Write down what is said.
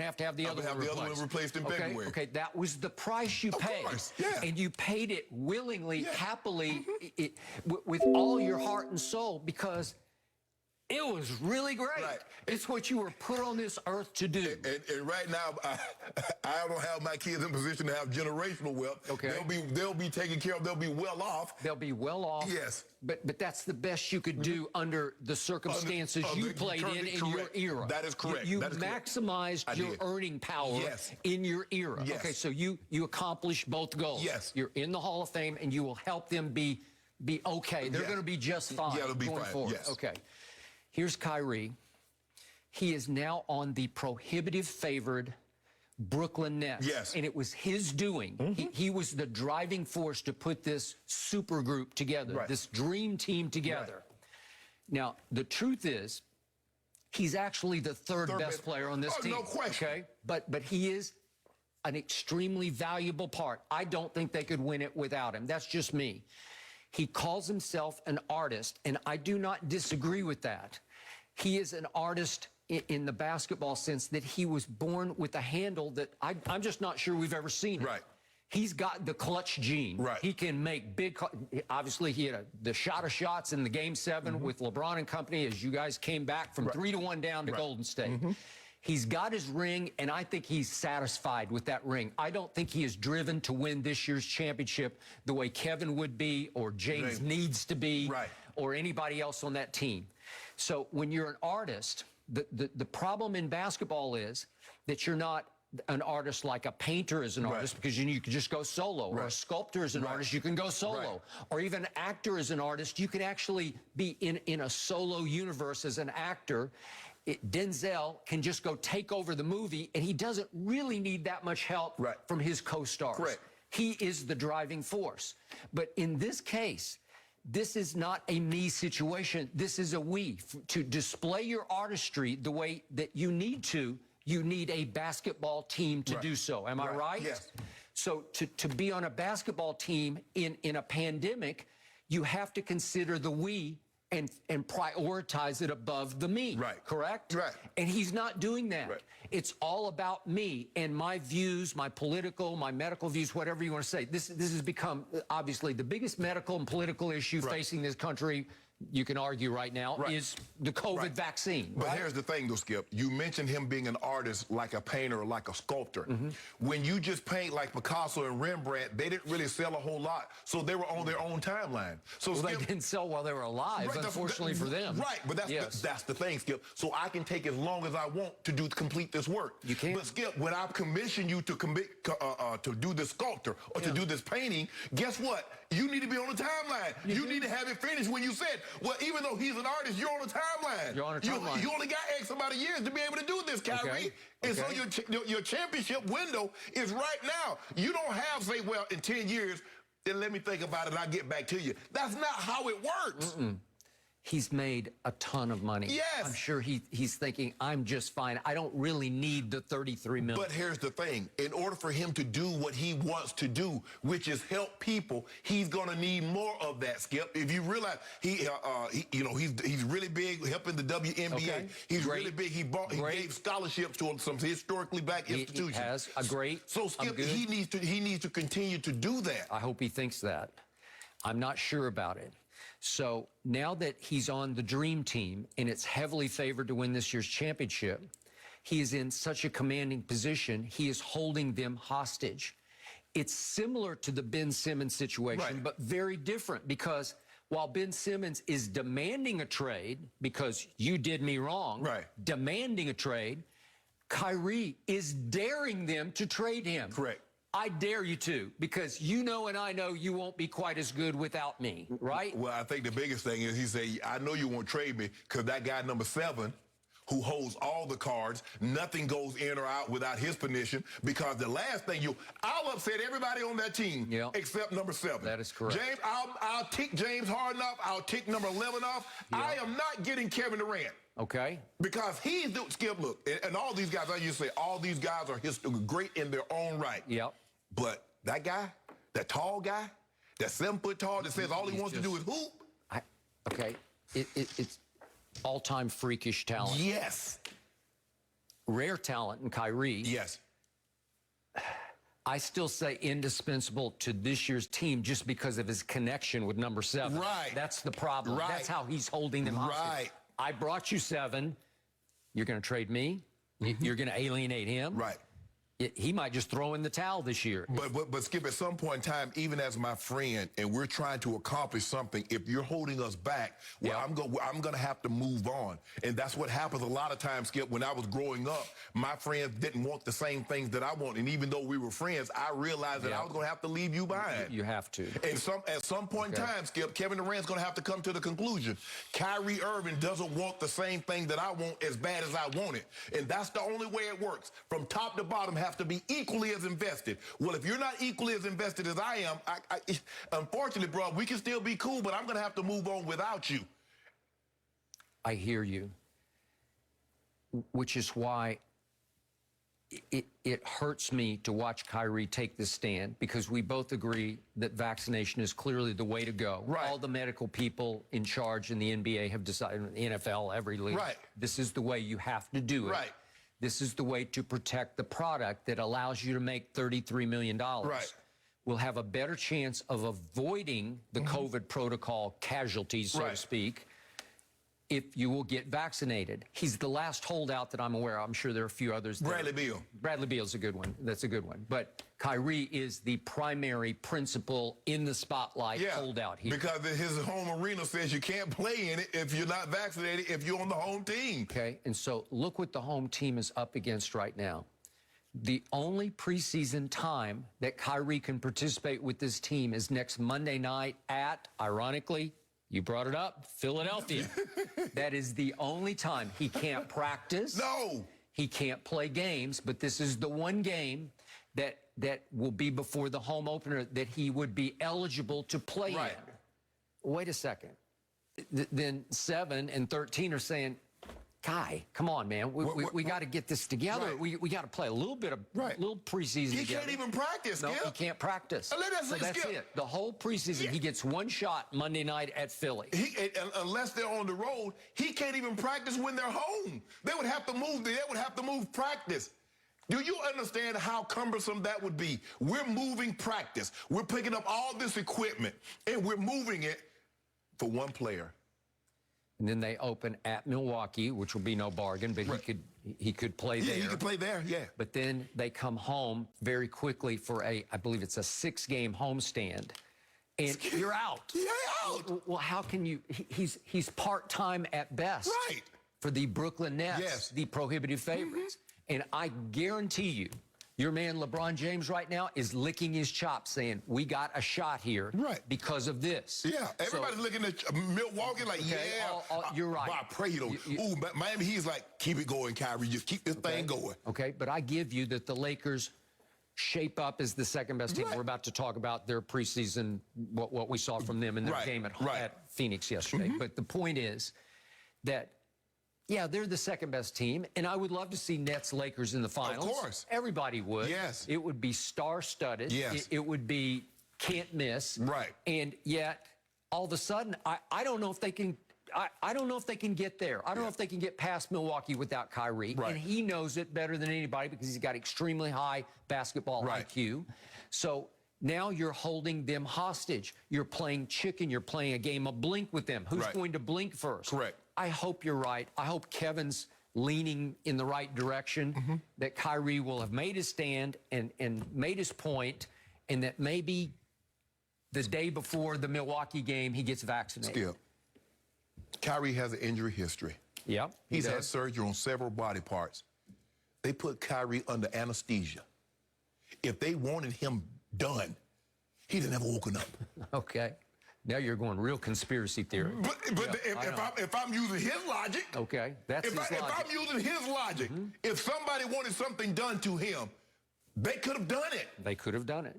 have to have the other one replaced. The other one replaced in February. Okay, that was the price you paid. Of course, yeah. And you paid it willingly, Yeah. happily, with all your heart and soul, because it was really great. Right. It's what you were put on this earth to do. And right now, I don't have my kids in position to have generational wealth. Okay. They'll be taken care of. They'll be well off. They'll be well off. Yes. But that's the best you could do under the circumstances you played in your era. That is correct. You maximized your earning power in your era. Yes. Okay, so you accomplished both goals. Yes. You're in the Hall of Fame, and you will help them be okay. They're going to be just fine they'll be going fine. forward. Yes. Okay. Here's Kyrie. He is now on the prohibitive favored Brooklyn Nets. Yes. And it was his doing. He was the driving force to put this super group together, this dream team together. Now, the truth is, he's actually the third best player on this team. No question. Okay? But he is an extremely valuable part. I don't think they could win it without him. That's just me. He calls himself an artist, and I do not disagree with that. He is an artist in the basketball sense that he was born with a handle that I'm just not sure we've ever seen it. Right. He's got the clutch gene. Right. He can make big. Obviously, he had the shot of shots in the Game 7 with LeBron and company as you guys came back from 3-1 down to Golden State. He's got his ring, and I think he's satisfied with that ring. I don't think he is driven to win this year's championship the way Kevin would be, or James needs to be, or anybody else on that team. So when you're an artist, the problem in basketball is that you're not an artist like a painter is an artist, because you can just go solo, or a sculptor is an artist, you can go solo, or even an actor is an artist, you can actually be in a solo universe as an actor. Denzel can just go take over the movie, and he doesn't really need that much help from his co-stars. Correct. He is the driving force. But in this case, this is not a me situation. This is a we. To display your artistry the way that you need to, you need a basketball team to do so. Am I right? Yes. So to be on a basketball team in a pandemic, you have to consider the we and prioritize it above the me. Correct? And he's not doing that. It's all about me and my views, my political, my medical views, whatever you want to say. This has become, obviously, the biggest medical and political issue facing this country, you can argue right now, is the COVID vaccine. But here's the thing, though, Skip. You mentioned him being an artist like a painter or like a sculptor. When you just paint like Picasso and Rembrandt, they didn't really sell a whole lot, so they were on their own timeline. So they didn't sell while they were alive, unfortunately for them. But that's the thing, Skip. So I can take as long as I want to complete this work. You can. But Skip, when I commission you to do this sculptor or to do this painting, guess what? You need to be on the timeline. You need to have it finished when you said, well, even though he's an artist, you're on the timeline. You're on a timeline. You only got X amount of years to be able to do this, Kyrie. And so your championship window is right now. You don't have, say, well, in 10 years, then let me think about it and I'll get back to you. That's not how it works. He's made a ton of money. Yes. I'm sure he's thinking, I'm just fine. I don't really need the $33 million. But here's the thing. In order for him to do what he wants to do, which is help people, he's going to need more of that, Skip. If you realize he's really big helping the WNBA. He's really big. He gave scholarships to some historically black institutions. He has a great. So Skip, he needs to continue to do that. I hope he thinks that. I'm not sure about it. So now that he's on the dream team and it's heavily favored to win this year's championship, he is in such a commanding position, he is holding them hostage. It's similar to the Ben Simmons situation, but very different, because while Ben Simmons is demanding a trade because you did me wrong, demanding a trade, Kyrie is daring them to trade him. I dare you to, because you know and I know you won't be quite as good without me, right? Well, I think the biggest thing is he said, I know you won't trade me because that guy number 7 who holds all the cards, nothing goes in or out without his permission, because the last thing I'll upset everybody on that team except number 7. That is correct. James, I'll tick James Harden off. I'll tick number 11 off. I am not getting Kevin Durant. Because he's the Skip, look, and all these guys, I used to say, all these guys are great in their own right. But that guy, that tall guy, that 7 foot tall that says all he wants to do is hoop. It's all-time freakish talent. Yes. rare talent in Kyrie. Yes. I still say indispensable to this year's team just because of his connection with number 7. Right. That's the problem. Right. That's how he's holding them hostage. Right. I brought you 7. You're going to trade me. You're going to alienate him. Right. He might just throw in the towel this year. But Skip, at some point in time, even as my friend, and we're trying to accomplish something, if you're holding us back, well, I'm going to have to move on. And that's what happens a lot of times, Skip. When I was growing up, my friends didn't want the same things that I want. And even though we were friends, I realized that I was going to have to leave you behind. You have to. And at some point in time, Skip, Kevin Durant's going to have to come to the conclusion. Kyrie Irving doesn't want the same thing that I want as bad as I want it. And that's the only way it works. From top to bottom, have to be equally as invested. Well, if you're not equally as invested as I am, unfortunately, bro, we can still be cool, but I'm going to have to move on without you. I hear you, which is why it hurts me to watch Kyrie take this stand, because we both agree that vaccination is clearly the way to go. Right. All the medical people in charge in the NBA have decided, the NFL, every league, right. This is the way you have to do it. Right. This is the way to protect the product that allows you to make $33 million. Right. We'll have a better chance of avoiding the COVID protocol casualties, so to speak, if you will get vaccinated. He's the last holdout that I'm aware of. I'm sure there are a few others. Bradley Beal. Bradley Beal's a good one. That's a good one. But Kyrie is the primary principal in the spotlight holdout here. Because his home arena says you can't play in it if you're not vaccinated, if you're on the home team. Okay, and so look what the home team is up against right now. The only preseason time that Kyrie can participate with this team is next Monday night at, ironically, you brought it up, Philadelphia. That is the only time he can't practice. No. He can't play games, but this is the one game that will be before the home opener that he would be eligible to play in. Wait a second. Then 7 and 13 are saying, Kai, come on, man. We got to get this together. We got to play a little bit of little preseason He together. can't even practice, No, Skip. he can't practice. So that's it. The whole preseason, he gets one shot Monday night at Philly. Unless they're on the road, he can't even practice when they're home. They would have to move. They would have to move practice. Do you understand how cumbersome that would be? We're moving practice. We're picking up all this equipment, and we're moving it for one player. And then they open at Milwaukee, which will be no bargain, but he could play there. Yeah, he could play there, yeah. But then they come home very quickly for I believe it's a 6-game homestand. And you're out. Yeah, out. Well, how can you? He's part-time at best. Right. For the Brooklyn Nets, the prohibitive favorites. And I guarantee you, your man LeBron James right now is licking his chops saying, we got a shot here because of this. Yeah, everybody's looking at Milwaukee like, you're right. Well, I pray you don't. Ooh, Miami, he's like, keep it going, Kyrie. Just keep this thing going. Okay, but I give you that the Lakers shape up as the second-best team. We're about to talk about their preseason, what we saw from them in their game at Phoenix yesterday. But the point is that, yeah, they're the second-best team, and I would love to see Nets-Lakers in the finals. Of course. Everybody would. Yes. It would be star-studded. Yes. It would be can't miss. Right. And yet, all of a sudden, I don't know if they can I don't know if they can get there. I don't know if they can get past Milwaukee without Kyrie. And he knows it better than anybody because he's got extremely high basketball IQ. So now you're holding them hostage. You're playing chicken. You're playing a game of blink with them. Who's going to blink first? Correct. I hope you're right. I hope Kevin's leaning in the right direction, that Kyrie will have made his stand and made his point, and that maybe the day before the Milwaukee game, he gets vaccinated. Skip, Kyrie has an injury history. Yep. He's had surgery on several body parts. They put Kyrie under anesthesia. If they wanted him done, he'd have never woken up. Okay. Now you're going real conspiracy theory. But if I'm using his logic, that's his logic. If I'm using his logic, if somebody wanted something done to him, they could have done it. They could have done it.